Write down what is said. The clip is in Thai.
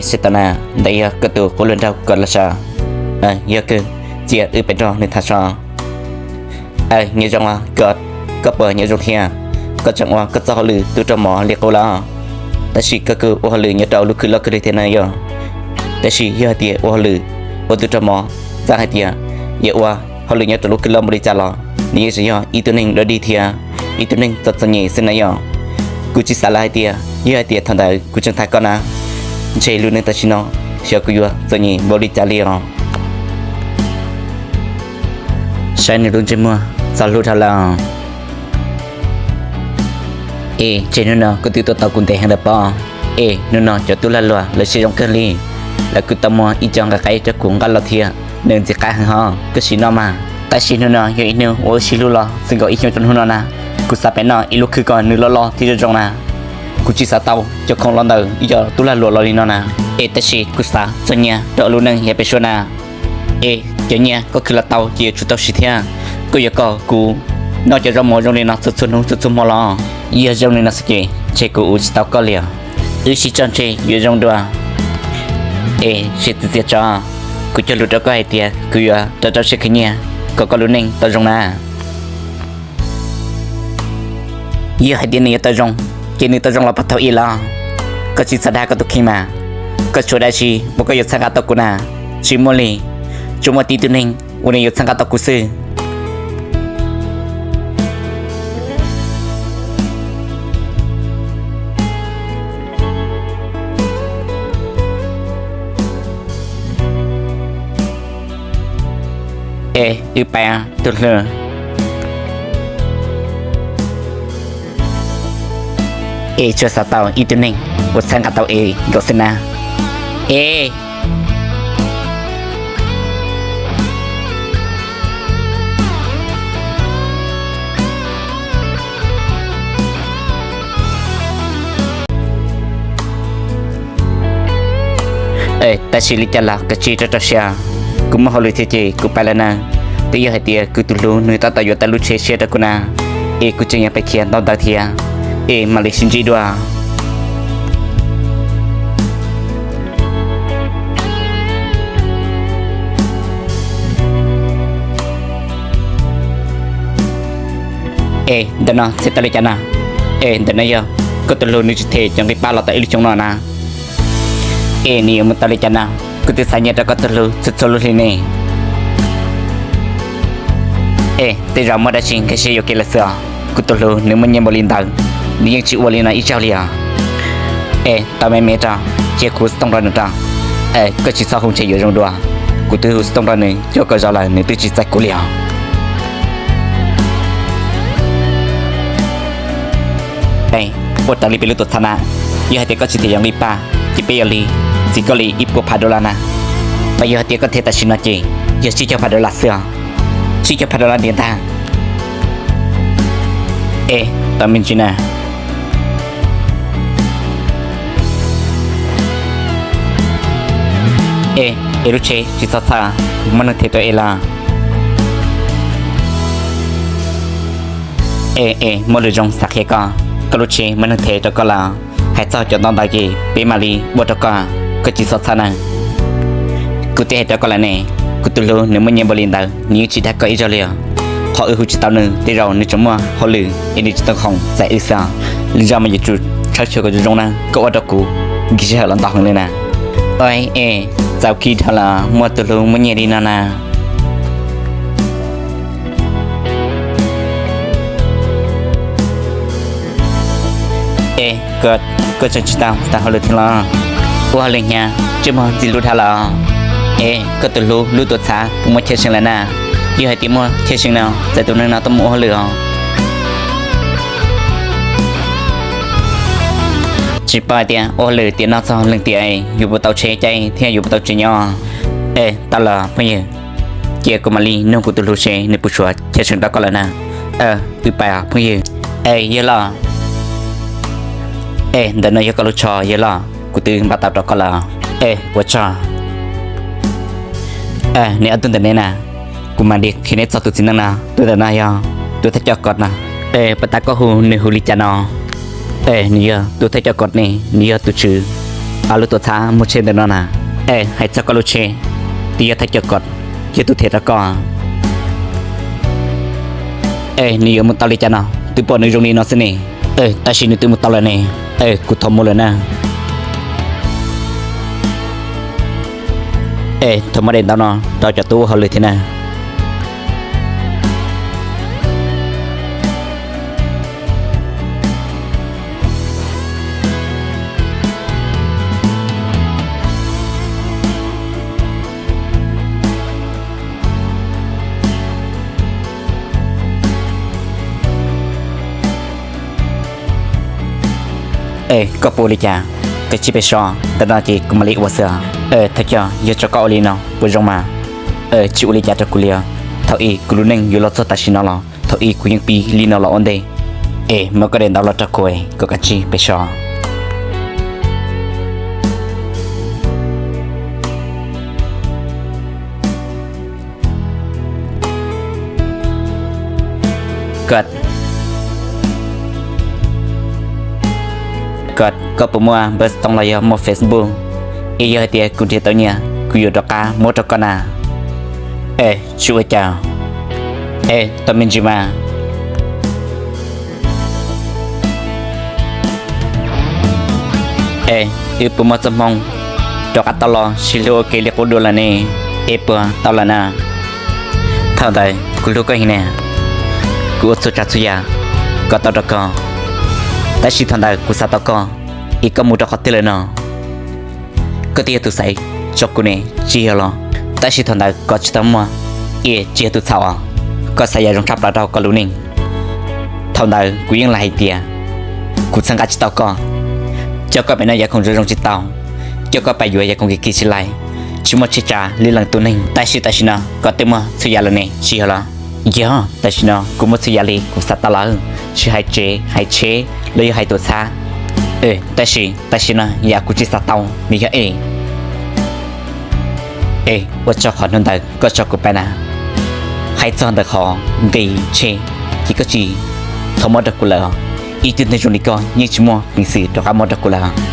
สิตนาได้ยากตัวคนเล่นเราก่อนละชายาคือเจียเป็นรองในท่าชเนี่ยจังว่าก็เปิดเนี่ยจังเฮียก็จังว่าก็จะหลือตัวจมอเรียกเราแต่สิก็คือว่าหลือเนี่ยเราลุกขึ้นแล้วก็ได้เท่านั้นแต่สิยาเตียว่าหลือว่าตัวจมอจะให้เตียเยอะว่าหลือเนี่ยเราลุกขึ้นแล้วบริจาคนี่สิยาอีตัวหนึ่งเราดีเทียอีตัวหนึ่งตัดสัญญาสินะกูจิสาลายเตียเยอะเตียทันใดกูจังทักก่อนนะเชลูนึงตัดชิโนเชียวกูยัวสัญญาบริจาคเลี้ยงใช่ในรุ่นเจมัวสรุปทันแล้วเจนุนก็ติดตัวกุนเตหันเดปอนุนจะตุลาลัวเลยเชียงเกลีแล้วกูตมัวอีจังกับใครจะกุงกันละเทียเดินจะกายหันห้องก็ชิโนมาแต่ชินุนอยู่อีนึงโอ้ชิลุลซึ่งก็อีกจนหุ่นนะกูสับเป็นอีลูกคือก่อนนึกล้อที่จะจงนะกูจิสาเตาจะคงลอนเดออีจะตุลาลัวลอลินนะแต่ชิกูสาส่วนเนี่ยเดอลูนึงอย่าไปชวนนะเจเนี่ยก็คือละเตาเจียชุดเตาชิเทียกูอยากก็กูนอกจากเราหมดตรงนี้นะสุดมอลเยอะตรงนี้นะสกีเชกูอุจิตาก็เลียชิจันเชเยอะตรงด้วยชิติเตียจ้ากูจะหลุดแล้วก็ไอเตียกูอยากจะเช็คเนี่ยก็รู้นิ่งตาจงนะเยอะให้เดียนี่ตาจงเจนี่ตาจงเราพัฒนาอีละก็ชิสดาก็ตุกขี้มาก็ช่วยได้ชีบอกก็หยุดสังกัดตกูนะชิโมลีจุมาตีตัวนิ่งวันนี้หยุดสังกัดตกูซื้อไปตุลช่วยสาวเต่าอีตัวหนึ่งบทสังกัดเต่าก็สินะแต่ชีลิจละก็ชีจะเชียกูมาฮอลิเทเจกูไปแล้วนะแต่ยังให้เตียกูตุลูนุยตาตายตาลุเชียตะกูนะกูจะยังไปเขียนตอนตาเทียมาเลชินจีดัวเดนเสตเลยจ้ะนะเดนยังก็ตุลูนุยเทจังไปป้าเราแต่อิลิชงนอนะนี่มันตาเลยจ้ะนะกูติดสายเนี่ยแต่ก็ตุลูสุดโซลุที่นี่แต่เราไม่ได้ชิงแค่เชียร์เกลเสือกูตุลูนึกมันยังบรินดังนี่ยังชิวลีนะอีเจ้าเลียตาไม่เมตาเจ้าคุสต้องรอหนึ่งตาก็ชิซาคงเชียร์อยู่ตรงดัวกูตื้อต้องรอหนึ่งเจ้าก็จะอะไรหนึ่งตื้อชิซากูเลียปวดตาลีเป็นลูกตัวธนายี่ห้อเด็กก็ชิเทียงลีป้าจิเปียลีจิกลีอีปวพาโดลานะไปยี่ห้อเด็กก็เทตาชินาจียี่ชิเจ้าพาโดลาเสือชิเจ้าพาโดลาเดียนทางตามินจินะรู้เชจิตตามันเทตัวลามอลจงสักเหกก็รู้เชมันเทตัวก็ลาให้เจ้าจะต้องได้จีเปมาลีบทก็จิตตานะกูเตะตัวก็แล้วเนี่ยกูตุลูนึกมันยังบรินดานิ้วจิตก็อีจเลียพอหุ่นจิตตาหนึ่งที่เราในจังหวะเขาลือนี่จิตของใจอึษาลิจามันจะจุดชักเชือกจะตรงนั้นก็ว่าตะกูกิจเหลันตาของเลยนะเจ้าคิดฮะละมัวตุลูมันยังดีนะก็จะจิตตาเขาเลยทีละว่าอะไรเงี้ยจะมาจิลุทาละก็ตุลูตัวช้าผมมาเชื่อเชิงแล้วนะยี่ห้อที่มัวเชื่อเชิงแล้วแต่ตัวนั้นต้องมัวเหลือจิปาเตียโอเหลือเตียน่าซ้อนเรื่องเตียอยู่บนเตาเชใจเที่ยอยู่บนเตาเจียตาละไม่เยอะเกี่ยกุมาลีนุ่งกุตุลูเชในปุชวาเชื่อเชิงตาก็แล้วนะไปไม่เยอะเยอะละเดินนายกลุชอเยอะละกูตื่นมาตัดตาก็แล้ววัชชาเนี่ยอันตุนแต่เนี่ยนะกูมาเด็กคิดในสตุสินนะตัวแต่นายตัวที่จะกดนะปตาก็หูในหูลิจานอเนี่ยตัวที่จะกดนี่ตัวชื่อ อาลุตัวช้ามุเชนเดนน่ะให้จักกลุเชตียทักจกดยตุเทตะกอนี่ยมุตตาลิจานะตุปอนึจงนี่นอสนี่ตาชินิตุมุตตาลนี่กูทอมเลยนะทำไมเด่นตอนนั้นเราจะตู้เขาเลยที่ไหนก็ปูลิจาก็ชิเปชอแต่ตอนที่กุมาลิวัวเสือถ้าเจ้าอยากจะก้าวลีนอปุจงมาชิอุลิจาจะกุเลียเท่าอีกุลุนึงอยู่รถสตาชินอลเท่าอีกุยังปีลีนอลอนเดเมื่อก็เดินดาวรถจะคุยก็กันชิเปชอก็ประมวลเบอร์ต้องเลยมาเฟซบุ๊กเยอะเดียกุเดียตัวเนี่ยกูอยู่ดอกกาโมดอกนาช่วยเจ้าตัวมินจิมาประมวลสมองดอกอัตลอชิโลเกลียกดูละนี่ปัวตอละนาเท่าใดกูรู้ก็เห็นเนี่ยกูสุจัดสุยาก็ตอดอกแต่ชิทันใดกูสัตว์ก็อีกก็มุดก็ติเลยเนาะก็ที่ตัวใส่จอกกูเนี่ยจีเหรอแต่ชิทันใดก็ชิตมัวจีตัวสาวก็ใส่ยาลงทับเราก็รู้นิ่งทันใดกูยังไล่เตียกูสังกัดชิตก็เจ้าก็เป็นนายคงจะลงจิตเตาเจ้าก็ไปอยู่ยาคงกิจไลชิมชิจาลีหลังตัวนิ่งแต่ชินะก็เต็มสุยาเลยเนี่ยจีเหรอยาแต่ชินะกูมุสุยาลีกูสัตว์ตลอดชิให้เชเลยให้ตัวซาแต่ชินะอยากกูจิตสัตว์เตามีแค่ว่าจะขอนั่นแต่ก็จะกูไปนะให้จอนแต่ขอดีเชที่ก็จีทั้งหมดกูเลยอีกในช่วงนี้ก็ยิ่งชิมัวมีสิทธิ์ต่อการหมดกูเลย